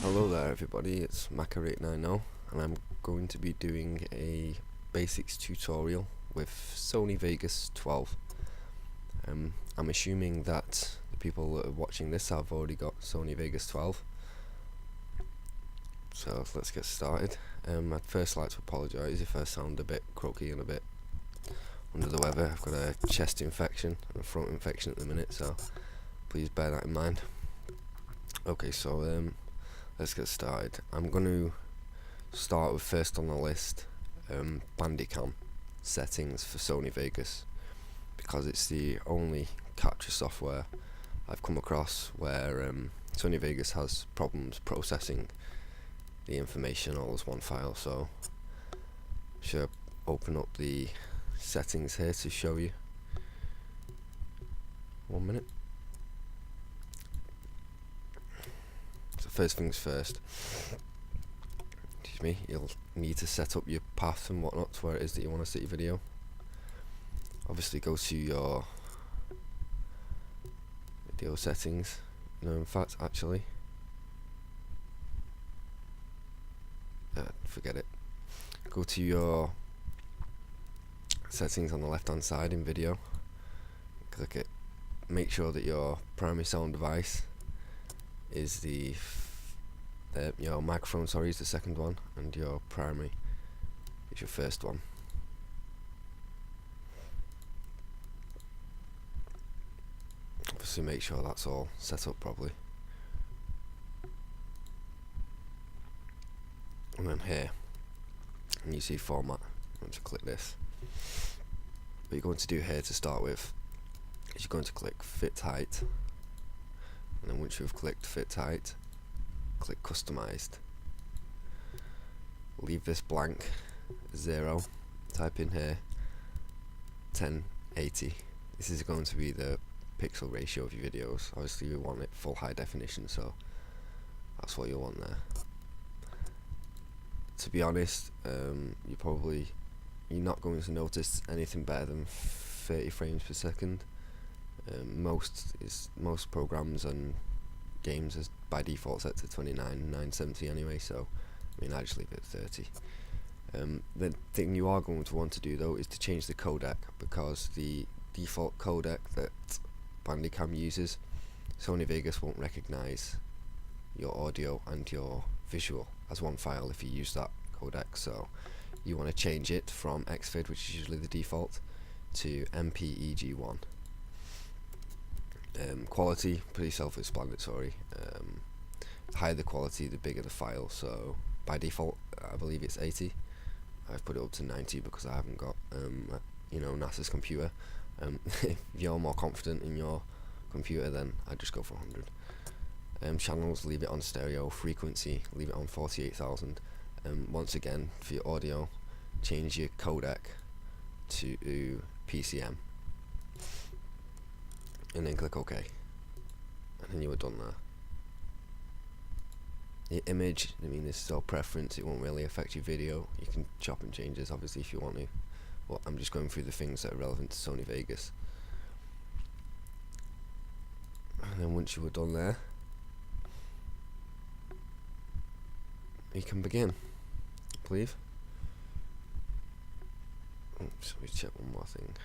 Hello there everybody, it's Macar890 and I'm going to be doing a basics tutorial with Sony Vegas 12. I'm assuming that the people that are watching this have already got Sony Vegas 12. So let's get started. I'd first like to apologise if I sound a bit croaky and a bit under the weather. I've got a chest infection and a throat infection at the minute, so please bear that in mind. Okay, so let's get started. I'm going to start with first on the list, Bandicam settings for Sony Vegas, because it's the only capture software I've come across where Sony Vegas has problems processing the information all as one file. So should open up the settings here to show you. 1 minute. So first things first, excuse me, you'll need to set up your path and whatnot to where it is that you want to set your video. Obviously go to your video settings. No, in fact, actually, forget it. Go to your settings on the left hand side in video, click it, make sure that your primary sound device is your microphone, sorry, is the second one, and your primary is your first one. Obviously make sure that's all set up properly. And then here, and you see format, I'm going to click this. What you're going to do here to start with is you're going to click fit height, and then once you've clicked fit height, click customized. Leave this blank, 0, type in here 1080. This is going to be the pixel ratio of your videos. Obviously you want it full high definition, so that's what you want there. To be honest, you're not going to notice anything better than 30 frames per second. Most programs and games is by default set to 29,970 anyway, so I mean I just leave it at 30. The thing you are going to want to do though is to change the codec, because the default codec that Bandicam uses, Sony Vegas won't recognise your audio and your visual as one file if you use that codec. So you want to change it from Xvid, which is usually the default, to MPEG1. Quality, pretty self-explanatory. The higher the quality, the bigger the file. So by default, I believe it's 80. I've put it up to 90 because I haven't got NASA's computer. If you're more confident in your computer, then I'd just go for 100. Channels, leave it on stereo. Frequency, leave it on 48,000. Once again, for your audio, change your codec to PCM, and then click OK, and then you are done there. The image, I mean, this is all preference, it won't really affect your video. You can chop and change this obviously if you want to, but I'm just going through the things that are relevant to Sony Vegas. And then once you are done there, you can begin, I believe. Oops, let me check one more thing.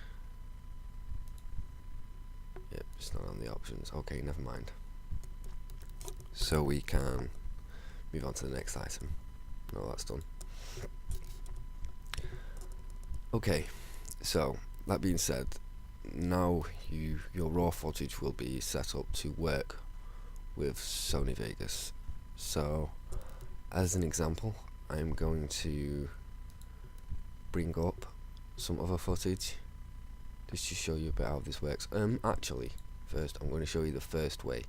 Yep, it's not on the options. Okay, never mind. So we can move on to the next item. No, that's done. Okay, so that being said, now your raw footage will be set up to work with Sony Vegas. So as an example, I'm going to bring up some other footage just to show you a bit how this works. Actually, first I'm going to show you the first way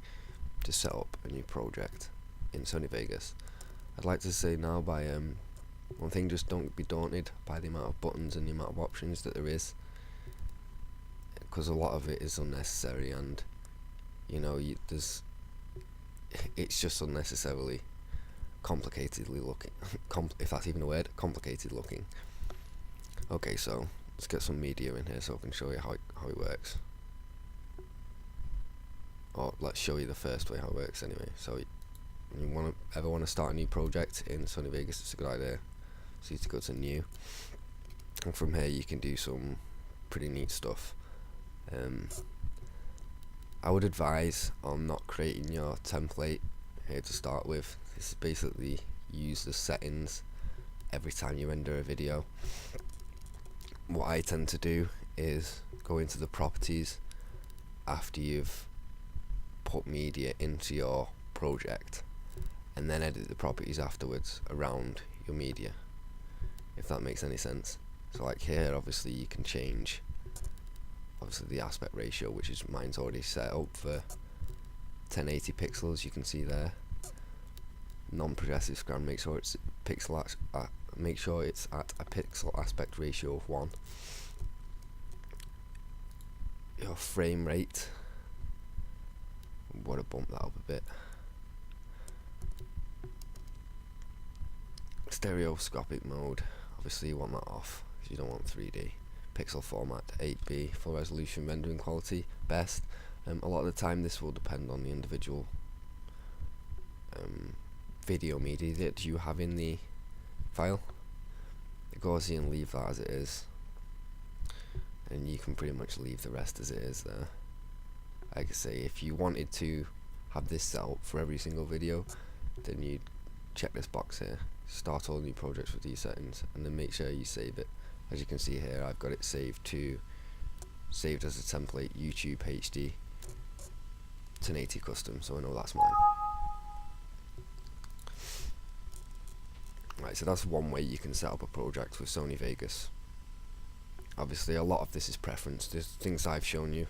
to set up a new project in Sony Vegas. I'd like to say now, by one thing, just don't be daunted by the amount of buttons and the amount of options that there is, because a lot of it is unnecessary, and it's just unnecessarily complicatedly looking. If that's even a word, complicated looking. Okay, so let's get some media in here so I can show you how it works. Or let's show you the first way how it works anyway. So and you ever want to start a new project in Sony Vegas, it's a good idea. So you to go to new, and from here you can do some pretty neat stuff. I would advise on not creating your template here to start with. This is basically use the settings every time you render a video. What I tend to do is go into the properties after you've put media into your project, and then edit the properties afterwards around your media, if that makes any sense. So like here, obviously you can change the aspect ratio, which is mine's already set up for 1080 pixels. You can see there. Non-progressive scan, make sure it's at a pixel aspect ratio of 1. Your frame rate, want to bump that up a bit. Stereoscopic mode, obviously you want that off because you don't want 3D. Pixel format 8B, full resolution rendering quality best. A lot of the time this will depend on the individual video media that you have in the file. Gaussian, leave that as it is, and you can pretty much leave the rest as it is there. Like I say, if you wanted to have this set up for every single video, then you'd check this box here, start all new projects with these settings, and then make sure you save it. As you can see here, I've got it saved as a template, YouTube HD 1080 custom, so I know that's mine. Right, so that's one way you can set up a project with Sony Vegas. Obviously a lot of this is preference. There's things I've shown you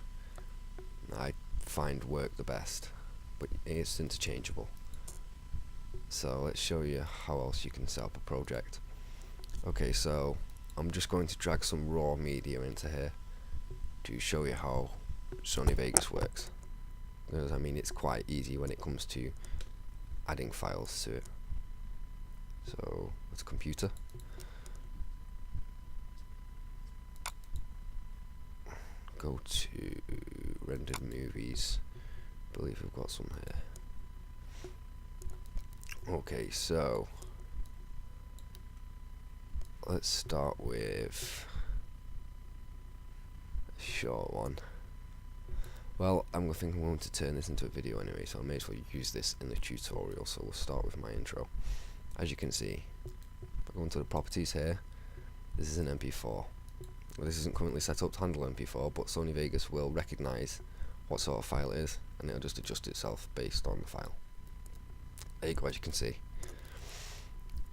I find work the best, but it's interchangeable. So let's show you how else you can set up a project. Okay, so I'm just going to drag some raw media into here to show you how Sony Vegas works. Because I mean, it's quite easy when it comes to adding files to it. So let's computer. Go to rendered movies. I believe we've got some here. Okay, so let's start with a short one. Well, I'm going to turn this into a video anyway, so I may as well use this in the tutorial. So we'll start with my intro. As you can see, if I go into the properties here, this is an MP4. Well, this isn't currently set up to handle MP4, but Sony Vegas will recognise what sort of file it is, and it'll just adjust itself based on the file. There you go, as you can see.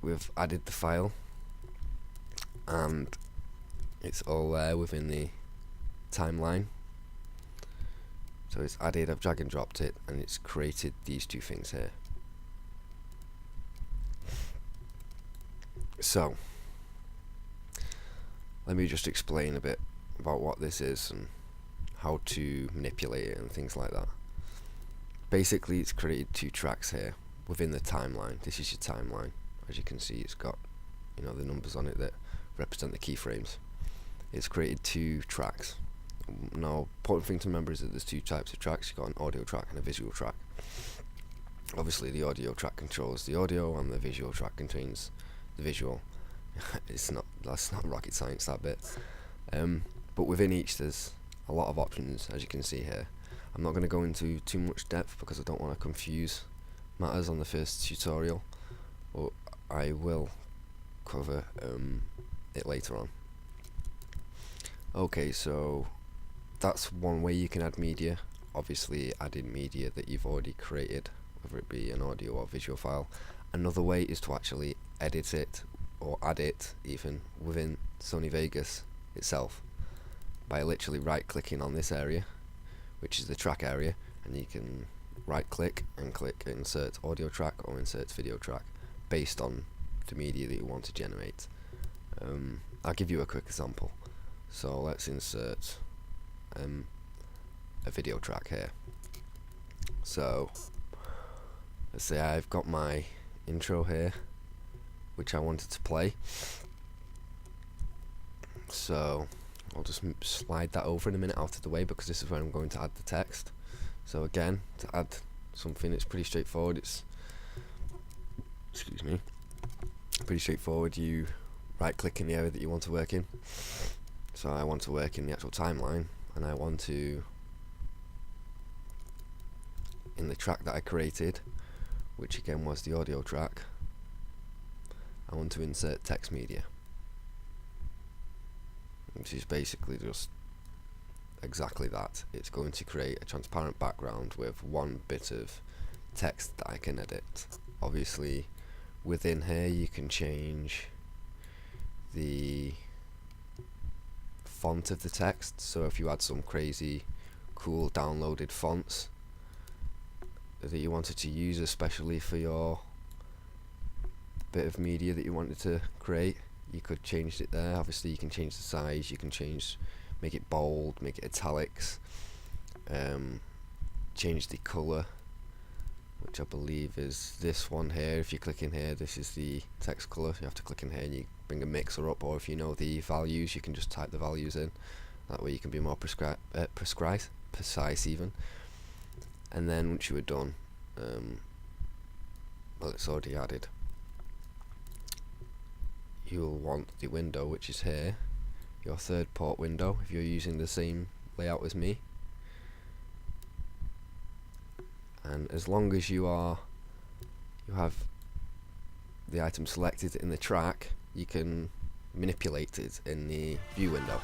We've added the file, and it's all there within the timeline. So it's added, I've drag and dropped it, and it's created these two things here. So let me just explain a bit about what this is and how to manipulate it and things like that. Basically, it's created two tracks here within the timeline. This is your timeline. As you can see, it's got, you know, the numbers on it that represent the keyframes. It's created two tracks. Now, important thing to remember is that there's two types of tracks. You've got an audio track and a visual track. Obviously, the audio track controls the audio, and the visual track contains the visual. That's not rocket science, that bit. But within each, there's a lot of options, as you can see here. I'm not going to go into too much depth because I don't want to confuse matters on the first tutorial, but I will cover it later on. Okay, so that's one way you can add media. Obviously, adding media that you've already created, whether it be an audio or visual file. Another way is to actually edit it or add it even within Sony Vegas itself by literally right clicking on this area, which is the track area, and you can right click and click insert audio track or insert video track based on the media that you want to generate. I'll give you a quick example. So let's insert a video track here. So let's say I've got my intro here which I wanted to play, so I'll just slide that over in a minute out of the way because this is where I'm going to add the text. So again, to add something, it's pretty straightforward. It's excuse me, pretty straightforward. You right click in the area that you want to work in. So I want to work in the actual timeline, and I want to, in the track that I created, which again was the audio track, I want to insert text media, which is basically just exactly that. It's going to create a transparent background with one bit of text that I can edit. Obviously within here you can change the font of the text, so if you had some crazy cool downloaded fonts that you wanted to use especially for your bit of media that you wanted to create, you could change it there. Obviously you can change the size, you can make it bold, make it italics, change the colour, which I believe is this one here. If you click in here, this is the text colour. You have to click in here and you bring a mixer up, or if you know the values you can just type the values in. That way you can be more precise even. And then once you are done, well, it's already added, you'll want the window, which is here, your third port window if you're using the same layout as me. And as long as you have the item selected in the track, you can manipulate it in the view window.